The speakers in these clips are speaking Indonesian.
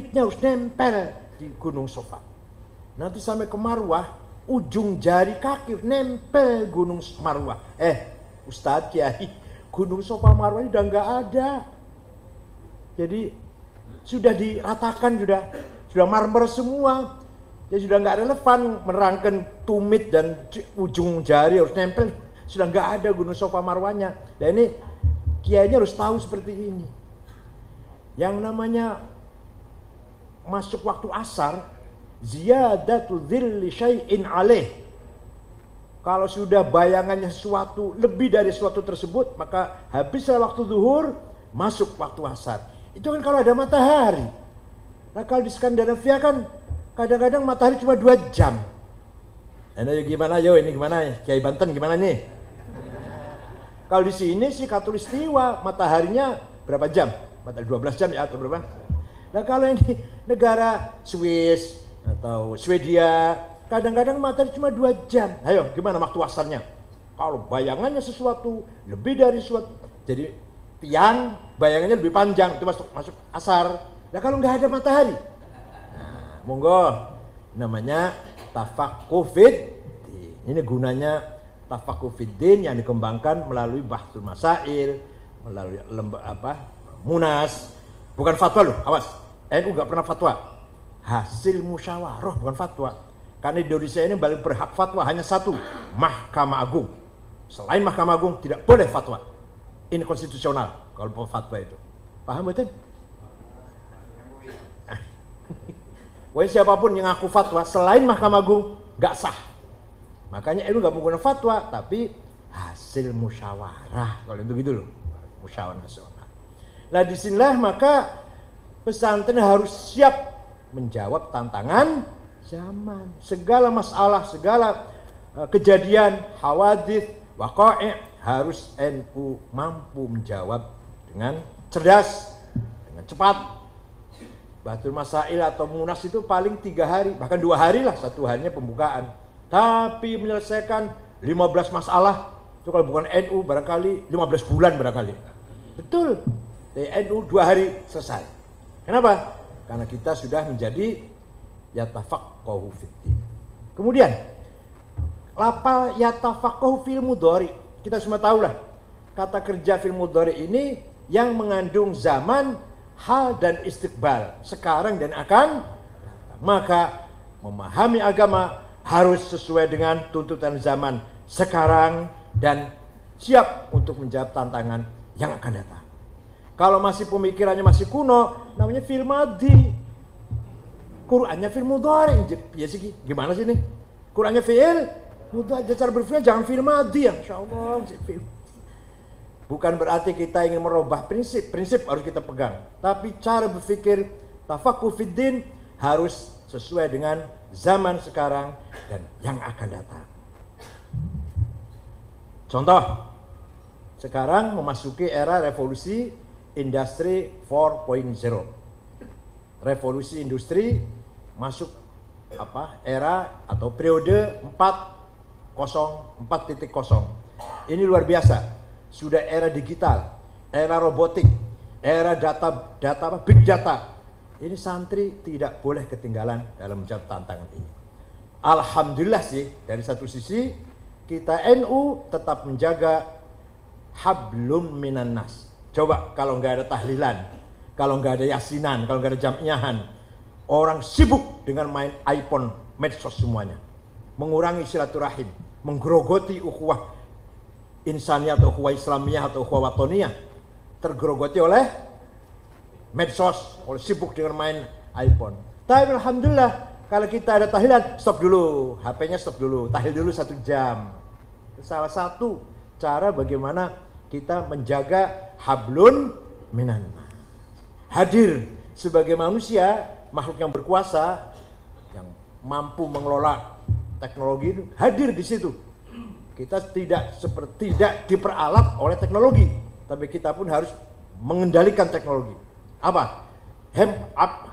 tumitnya harus nempel di Gunung Safa. Nanti sampai ke Marwah, ujung jari kaki nempel Gunung Marwah. Ustadz Kiai, Gunung Safa Marwah ini udah nggak ada. Jadi sudah diratakan, sudah marmer semua. Jadi sudah nggak relevan menerangkan tumit dan ujung jari harus nempel. Sudah nggak ada Gunung Safa Marwahnya. Dan ini kiainya harus tahu seperti ini. Yang namanya masuk waktu asar, ziyadatu dhilli syai'in alaih. Kalau sudah bayangannya sesuatu lebih dari sesuatu tersebut, maka habislah waktu zuhur, masuk waktu asar. Itu kan kalau ada matahari. Nah kalau di Skandinavia kan kadang-kadang matahari cuma 2 jam. Ini gimana ini gimana Kiai Banten gimana nih? Kalau di sini sih Katulistiwa mataharinya berapa jam? 12 jam ya atau berapa? Nah kalau ini negara Swiss atau Swedia kadang-kadang matahari cuma 2 jam. Ayo gimana waktu asarnya? Kalau bayangannya sesuatu lebih dari sesuatu, jadi tiang bayangannya lebih panjang, itu masuk asar. Nah kalau nggak ada matahari, nah, monggo namanya tafaqquh fiddin. Ini gunanya tafaqquh fiddin yang dikembangkan melalui bahsul masail, melalui Munas, bukan fatwa loh, awas. NU nggak pernah fatwa, hasil musyawarah bukan fatwa. Karena Indonesia ini paling berhak fatwa hanya satu, Mahkamah Agung. Selain Mahkamah Agung tidak boleh fatwa. Ini konstitusional kalau mau fatwa itu. Paham betul? Wah siapapun yang ngaku fatwa selain Mahkamah Agung nggak sah. Makanya itu nggak menggunakan fatwa, tapi hasil musyawarah. Kalau itu gitu loh, musyawarah nasional. Nah disinilah maka pesantren harus siap menjawab tantangan zaman. Segala masalah, segala kejadian, hawadits, waqai' harus NU mampu menjawab dengan cerdas, dengan cepat. Batul Masail atau Munas itu paling 3 hari, bahkan 2 hari lah, 1 harinya pembukaan. Tapi menyelesaikan 15 masalah, itu kalau bukan NU barangkali 15 bulan barangkali. Betul, dari NU 2 hari selesai. Kenapa? Karena kita sudah menjadi yatafaqahu fiddin. Kemudian, lapal yatafaqahu fil mudhari. Kita semua tahulah, kata kerja fil mudhari ini yang mengandung zaman, hal dan istiqbal, sekarang dan akan. Maka memahami agama harus sesuai dengan tuntutan zaman sekarang dan siap untuk menjawab tantangan yang akan datang. Kalau masih pemikirannya masih kuno, namanya fil madhi. Qurannya fil mudhari. Ya sih, gimana sih nih? Qurannya fil mudhari, cara berpikir jangan fil madhi ya. Insyaallah. Bukan berarti kita ingin merubah prinsip harus kita pegang. Tapi cara berpikir tafaqquh fiddin harus sesuai dengan zaman sekarang dan yang akan datang. Contoh, sekarang memasuki era revolusi industri 4.0. Revolusi industri masuk era atau periode 4.0. Ini luar biasa. Sudah era digital, era robotik, era big data. Ini santri tidak boleh ketinggalan dalam menjawab tantangan ini. Alhamdulillah sih, dari satu sisi kita NU tetap menjaga hablum minan nas. Coba kalau nggak ada tahlilan, kalau nggak ada yasinan, kalau nggak ada jam'iahan, orang sibuk dengan main iPhone, medsos semuanya, mengurangi silaturahim, menggerogoti ukhuwah insaniyah atau ukhuwah islamiyah atau ukhuwah watoniyah, tergerogoti oleh medsos, oleh sibuk dengan main iPhone. Tapi alhamdulillah kalau kita ada tahlilan, stop dulu, HP-nya stop dulu, tahlil dulu 1 jam. Salah satu cara bagaimana kita menjaga hablun minan nas. Hadir sebagai manusia, makhluk yang berkuasa, yang mampu mengelola teknologi itu, hadir di situ. Kita tidak diperalat oleh teknologi, tapi kita pun harus mengendalikan teknologi. Apa?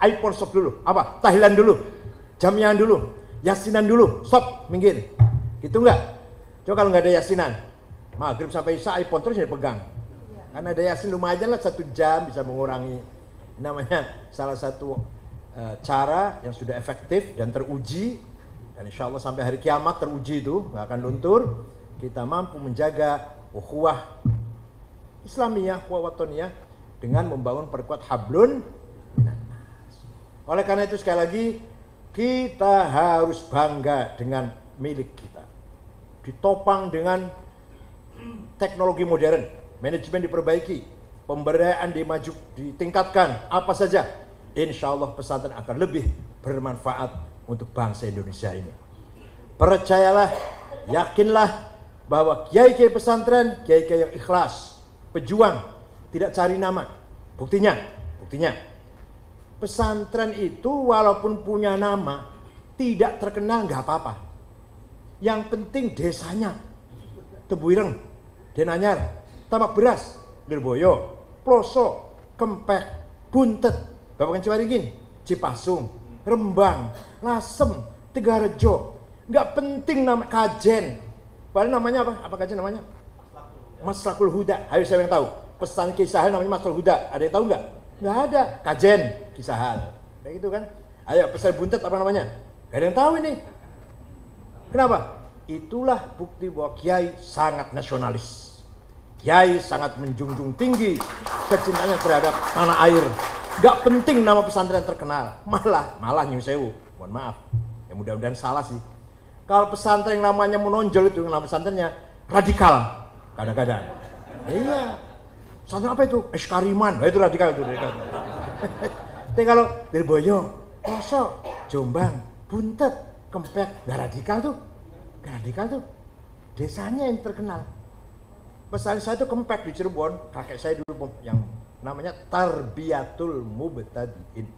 iPhone stop dulu. Apa? Tahlilan dulu, jamiah dulu, yasinan dulu, stop, minggir. Gitu enggak? Coba kalau nggak ada yasinan, maghrib sampai isya iPhone terus dipegang. Karena ada yasin lumayan lah 1 jam bisa mengurangi. Namanya salah satu cara yang sudah efektif dan teruji, dan insya Allah sampai hari kiamat teruji itu nggak akan luntur. Kita mampu menjaga ukhuwah Islamiyah, ukhuwah watoniyah dengan membangun perkuat hablun minan nas. Oleh karena itu sekali lagi kita harus bangga dengan milik kita. Ditopang dengan teknologi modern, manajemen diperbaiki, pemberdayaan ditingkatkan, apa saja. Insya Allah pesantren akan lebih bermanfaat untuk bangsa Indonesia ini. Percayalah, yakinlah bahwa kiai-kiai pesantren, kiai-kiai yang ikhlas, pejuang, tidak cari nama. Buktinya, pesantren itu walaupun punya nama, tidak terkenal nggak apa-apa. Yang penting desanya, Tebuireng, Denanyar, Tambak Beras, Lirboyo, Ploso, Kempek, Buntet, Babakan Ciwaringin, Cipasung, Rembang, Lasem, Tegarejo. Nggak penting nama Kajen. Padahal namanya apa? Apa Kajen namanya? Maslakul Huda. Ayo saya yang tahu. Pesan Kisahan namanya Maslakul Huda. Ada yang tahu nggak? Nggak ada. Kajen Kisahan. Kayak gitu kan? Ayo pesan Buntet apa namanya? Nggak ada yang tahu ini. Kenapa? Itulah bukti bahwa Kiai sangat nasionalis. Kiai sangat menjunjung tinggi kecintaannya terhadap tanah air. Gak penting nama pesantren terkenal, malah nyun sewu, mohon maaf, ya mudah-mudahan salah sih. Kalau pesantren yang namanya menonjol itu, nama pesantrennya radikal, kadang-kadang. Iya, pesantren apa itu? Eskariman, itu radikal itu. Tapi kalau Lirboyo, Ploso, Jombang, Buntet, Kempek, gak radikal tuh, desanya yang terkenal. Pesantren saya itu Kempek di Cirebon, kakek saya dulu yang namanya Tarbiyatul Mubtadiin.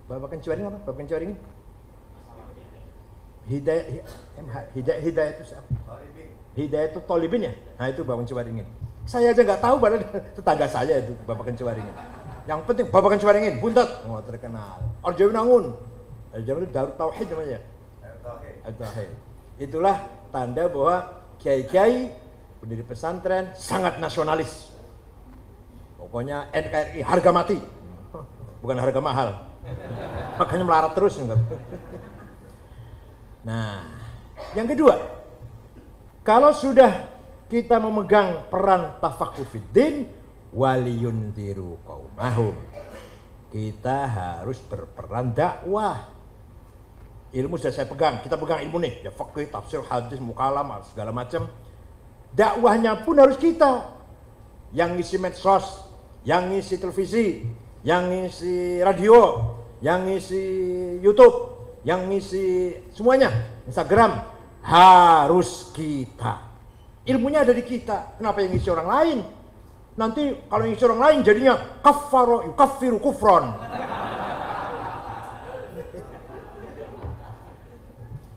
Babakan Ciwaringin apa? Babakan Ciwaringin? Hidayah itu siapa? Hidayah itu Tolibin ya? Nah itu Babakan Ciwaringin. Saya aja nggak tahu, padahal tetangga saya itu Babakan Ciwaringin. Yang penting Babakan Ciwaringin, Buntet, terkenal. Arjawi Nangun, Arjawi itu Darut Tauhid namanya. Darut Tauhid. Itulah tanda bahwa kiai-kiai pendiri pesantren sangat nasionalis. Pokoknya NKRI harga mati, bukan harga mahal. Makanya melarat terus. Nah, yang kedua, kalau sudah kita memegang peran tafaqquh fiddin waliyundiru qaumahum, kita harus berperan dakwah. Ilmu sudah saya pegang, kita pegang ilmu nih, ya fikih, tafsir, hadis, mukalam, segala macam. Dakwahnya pun harus kita yang ngisi medsos, yang ngisi televisi, yang ngisi radio, yang ngisi YouTube, yang ngisi semuanya, Instagram, harus kita. Ilmunya ada di kita. Kenapa yang ngisi orang lain? Nanti kalau ngisi orang lain jadinya kafiru kufron.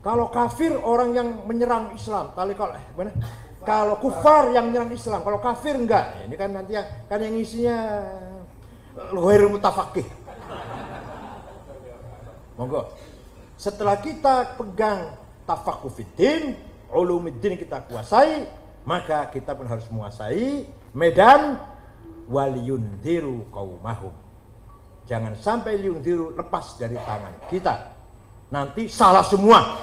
Kalau kafir orang yang menyerang Islam, kalau kufar yang menyerang Islam, kalau kafir enggak. Ini kan nanti kan yang isinya ghairul mutafaqih. Monggo. Setelah kita pegang tafaqquh fiddin, ulumuddin kita kuasai, maka kita pun harus menguasai medan waliyundiru qaumahum. Jangan sampai liyundiru lepas dari tangan kita. Nanti salah semua.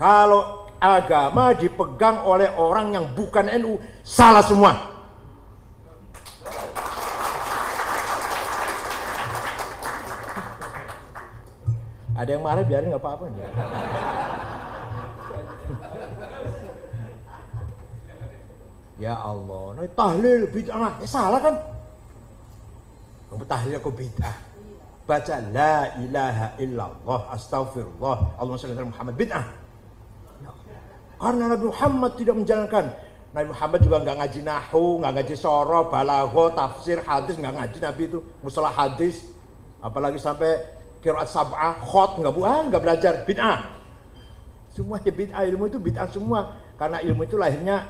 Kalau agama dipegang oleh orang yang bukan NU, salah semua. Ada yang marah, biarin nggak apa-apa. Ya Allah, nah, tahlil bid'ah, salah kan? Kamu tahlil aku bid'ah. Baca la ilaha illallah, astaghfirullah, Allahumma shalli ala Muhammad, bid'ah. Karena Nabi Muhammad tidak menjalankan. Nabi Muhammad juga nggak ngaji nahu, nggak ngaji soroh, balagho, tafsir, hadis, nggak ngaji Nabi itu, mustalah hadis, apalagi sampai qiraat sab'ah, khot, nggak belajar, bid'ah. Semuanya bid'ah, ilmu itu bid'ah semua. Karena ilmu itu lahirnya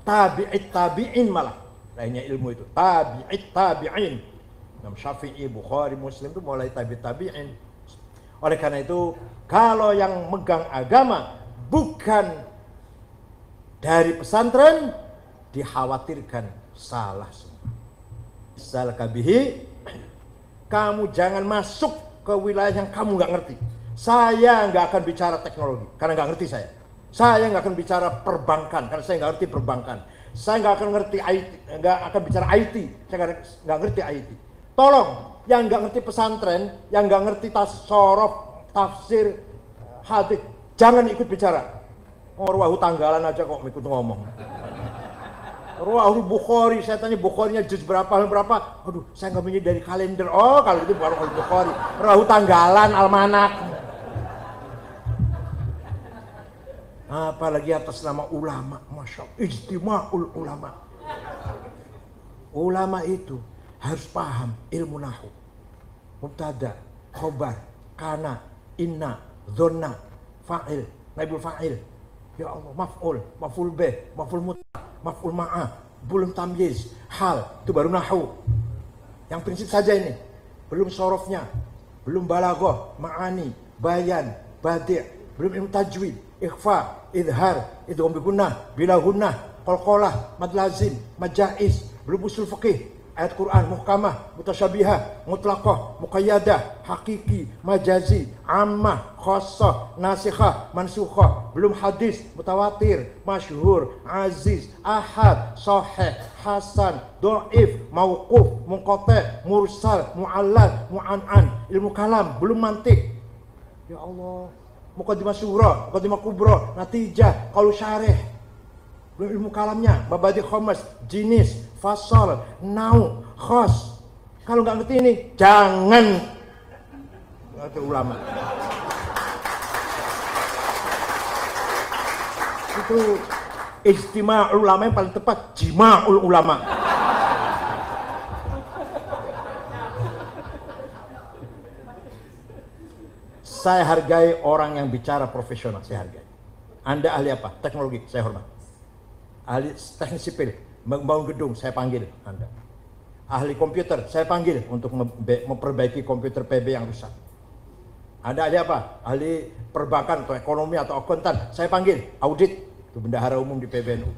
tabi'in malah. Lahirnya ilmu itu tabi'in. Imam Syafi'i, Bukhari, Muslim itu mulai tabi'in. Oleh karena itu, kalau yang megang agama bukan dari pesantren, dikhawatirkan salah semua. Salakabihi kamu jangan masuk ke wilayah yang kamu nggak ngerti. Saya nggak akan bicara teknologi, karena nggak ngerti saya. Saya nggak akan bicara perbankan, karena saya nggak ngerti perbankan. Saya nggak akan ngerti IT, nggak akan bicara IT, saya nggak ngerti IT. Tolong, yang nggak ngerti pesantren, yang nggak ngerti tasawuf, tafsir, hadis, jangan ikut bicara. Ruwahu tanggalan aja kok ikut ngomong. Ruwahu Bukhari, saya tanya Bukharinya juz berapa. Aduh, saya nggak punya dari kalender. Oh, kalau itu baru Bukhari. Ruwahu tanggalan, almanak. Apalagi atas nama ulama, masya Allah, ijtima'ul ulama. Ulama itu harus paham ilmu nahu, mubtada, khobar, kana, inna, dhonna, fa'il, naibul fa'il. Ya Allah, maf'ul, maf'ul bih, maf'ul mutlaq, maf'ul ma'ah, belum tamyiz, hal, itu baru nahu. Yang prinsip saja ini, belum sorofnya, belum balaghah, ma'ani, bayan, badi', belum ilmu tajwid, ikhfa, idhar, idgham bi gunnah, bila gunnah, qalqalah, mad lazim, majaiz, belum usul fikih, ayat Quran muhkamah, mutasyabihah, mutlaqah, muqayyadah, hakiki, majazi, ammah, khassah, nasikhah, mansukhah, belum hadis, mutawatir, masyhur, aziz, ahad, sahih, hasan, dhaif, mauquf, munqati', mursal, mu'allal, mu'an'an, ilmu kalam, belum mantik. Ya Allah, muqaddimah surah, muqaddimah kubra, natijah, qaul syarih, belum ilmu kalamnya, mabadi khamas, jinis, fasal, nau, khas. Kalau nggak ngerti ini, jangan kata ulama. Itu ijtima'ul ulama yang paling tepat, jima'ul ulama. Saya hargai orang yang bicara profesional, saya hargai. Anda ahli apa? Teknologi, saya hormat. Ahli teknik sipil, membangun gedung, saya panggil Anda. Ahli komputer, saya panggil untuk memperbaiki komputer PB yang rusak. Anda ahli apa? Ahli perbankan atau ekonomi atau akuntan, saya panggil. Audit, itu bendahara umum di PBNU.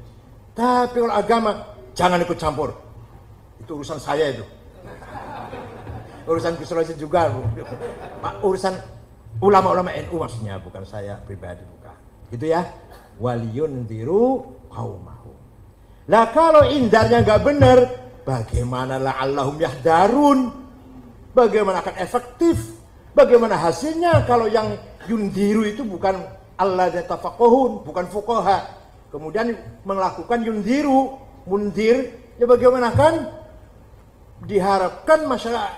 Tapi kalau agama, jangan ikut campur. Itu urusan saya itu. Urusan Gus Rozi juga. Urusan ulama-ulama NU maksudnya, bukan saya pribadi, bukan. Gitu ya. Waliyunziru qaumahum. Lah kalau indarnya nggak benar, bagaimana la'allahum yahdarun? Bagaimana akan efektif? Bagaimana hasilnya kalau yang yundiru itu bukan alladzina tafaqahun, bukan fuqaha. Kemudian melakukan yundiru, mundir, ya bagaimana kan? Diharapkan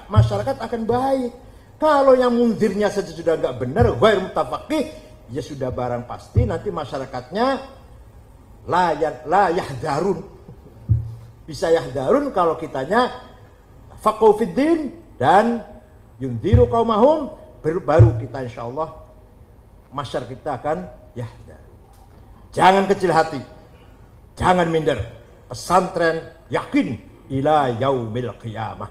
masyarakat akan baik. Kalau yang mundirnya saja sudah nggak benar, ghair mutafaqih, ya sudah barang pasti nanti masyarakatnya la yahdarun. Bisa yahdarun kalau kitanya faqahu fiddin dan yundiru qaumahum, baru kita insyaallah masyarakat kita akan yahdar. Jangan kecil hati, jangan minder. Pesantren yakin ila yaumil qiyamah.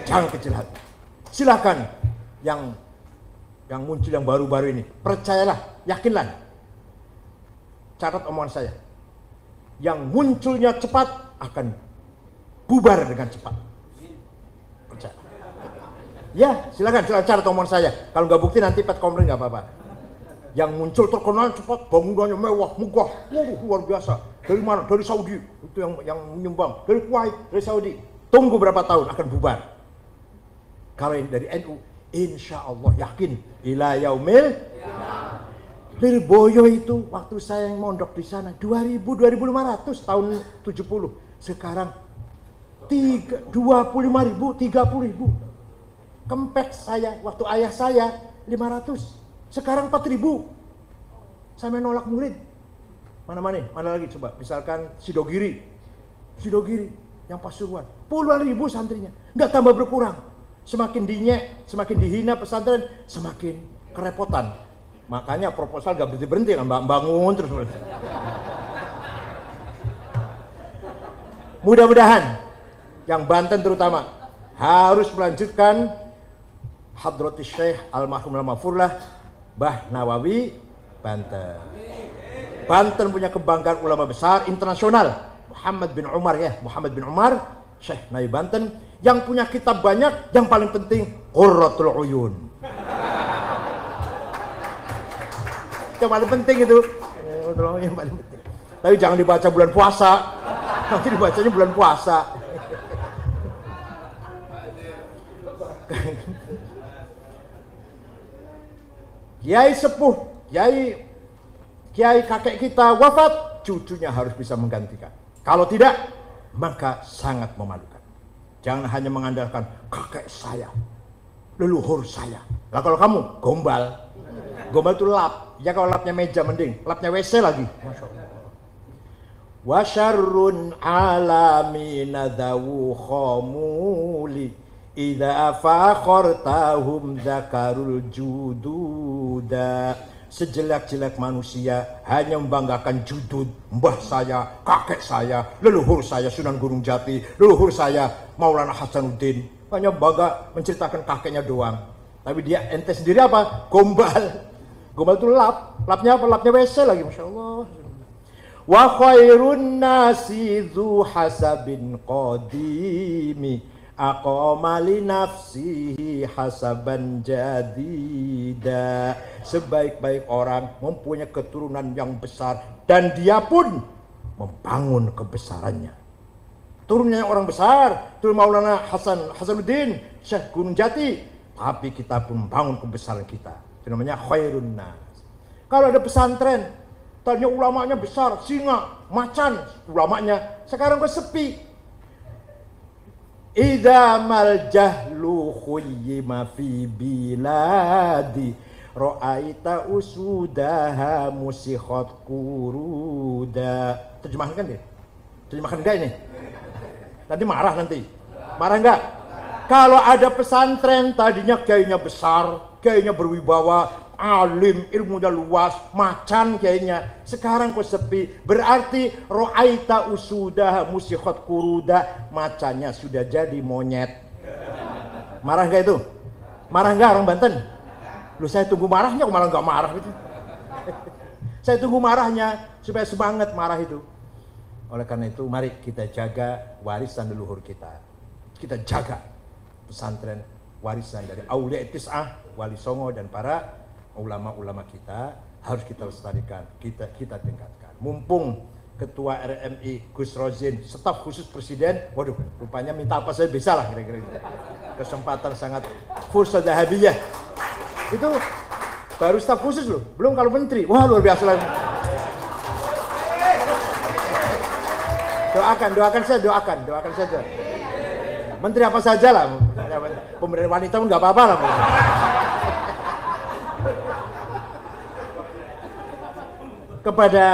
Jangan kecil hati. Silakan yang muncul yang baru-baru ini, percayalah, yakinlah. Catat omongan saya. Yang munculnya cepat akan bubar dengan cepat. Percaya. Ya, silakan catat omongan saya. Kalau nggak bukti nanti pet komplain nggak apa-apa. Yang muncul terkenal cepat, bangunannya mewah, megah, luar biasa. Dari mana? Dari Saudi. Itu yang menyumbang. Dari Kuwait, dari Saudi. Tunggu berapa tahun akan bubar. Kalau dari NU, insya Allah yakin ila yaumil. Lirboyo itu waktu saya yang mondok di sana 2.500 tahun 70. Sekarang 25.000, 30.000. Kempek saya waktu ayah saya 500. Sekarang 4.000. Saya menolak murid. Mana lagi coba? Misalkan Sidogiri yang Pasuruan. Puluhan ribu santrinya, nggak tambah berkurang. Semakin dinyek, semakin dihina pesantren, semakin kerepotan. Makanya proposal gak berhenti kan, bangun terus. Mudah-mudahan yang Banten terutama harus melanjutkan Hadratus Syekh Almarhum Al-Mafurlah Mbah Nawawi Banten. Banten punya kebanggaan ulama besar internasional. Muhammad bin Umar, Syekh Nawawi Banten. yang punya kitab banyak, yang paling penting qurratul uyun. Yang paling penting itu. Yang paling penting. Tapi jangan dibaca bulan puasa. Nanti dibacanya bulan puasa. Kiai sepuh, kiai kakek kita wafat, cucunya harus bisa menggantikan. Kalau tidak, maka sangat memalukan. Jangan hanya mengandalkan kakek saya, leluhur saya. Lah kalau kamu gombal, gombal itu lap. Ya kalau lapnya meja mending, lapnya WC lagi. Masya Allah. Wa syarrun alamina dawu khamuli idza fakhartahum zakarul jududa. Sejelek-jelek manusia hanya membanggakan judud, mbah saya, kakek saya, leluhur saya Sunan Gunung Jati, leluhur saya Maulana Hasanuddin. Hanya bangga menceritakan kakeknya doang. Tapi dia ente sendiri apa? Gombal. Gombal itu lap. Lapnya apa? Lapnya WC lagi. Masya Allah. Wa khairun nasi dzu hasabin qadimi aqama li nafsihi hasaban jadida. Sebaik-baik orang mempunyai keturunan yang besar dan dia pun membangun kebesarannya. Turunnya orang besar, turun Maulana Hasanuddin, Syekh Gunung Jati, tapi kita pun membangun kebesaran kita. Itu namanya khairun nas. Kalau ada pesantren, tadinya ulamanya besar, singa, macan ulamanya, sekarang kok sepi. Idza mal jahlu khuyyima fi biladi ra'aita usudaha musikhat kuruda. Terjemahkan deh. Terjemahkan enggak ini? Nanti marah nanti. Marah enggak? Kalau ada pesantren tadinya kiainya besar, kiainya berwibawa, alim, ilmunya luas, macan kiainya. Sekarang kok sepi. Berarti ra'aita usudaha musikhat kuruda, macannya sudah jadi monyet. Marah enggak itu? Marah enggak orang Banten? Loh, saya tunggu marahnya, kok malah enggak marah gitu. Saya tunggu marahnya supaya semangat marah itu. Oleh karena itu mari kita jaga warisan leluhur kita. Kita jaga pesantren warisan dari Aulia Tis'ah, Wali Songo dan para ulama-ulama kita harus kita lestarikan, kita tingkatkan. Mumpung Ketua RMI Gus Rozin, staf khusus Presiden, waduh, rupanya minta apa saya bisa lah kira-kira gitu. Kesempatan sangat fursa dahabiyah. Itu baru staf khusus loh, belum kalau menteri. Wah, luar biasa lah. Doakan saja. Menteri apa saja lah. Pemberdayaan wanita pun nggak apa-apa lah. Kepada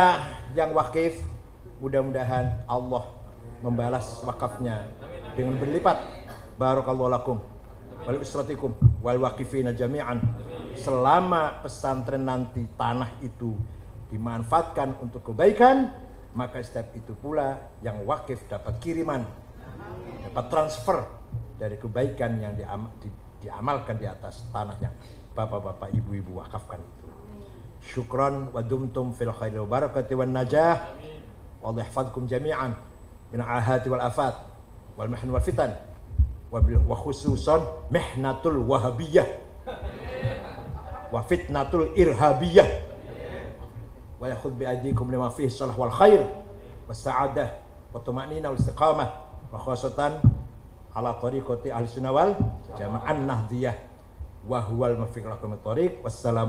yang wakif, mudah-mudahan Allah membalas wakafnya dengan berlipat. Barakallahu lakum wal usratikum wal waqifina jami'an. Selama pesantren nanti tanah itu dimanfaatkan untuk kebaikan, maka setiap itu pula yang wakif dapat kiriman, dapat transfer dari kebaikan yang diamalkan di atas tanah yang bapak-bapak, ibu-ibu wakafkan itu. Syukran wa dumtum fil khairi wa barakati wan najah. Wallahu yahfadzukum jami'an min ahati wal afat wal mihn wal fitan wa khususan mihnatul wahabiyah wa fitnatul irhabiyah. Wa yakhudh bi aydikum lima fihi salah wal khair was sa'adah wa tuma'ninah wal istiqamah wa khasatan ala tariqati ahli sunnah wal jama'an nahdiyah wa huwal muwaffiq lakum at-thariq. Wassalamu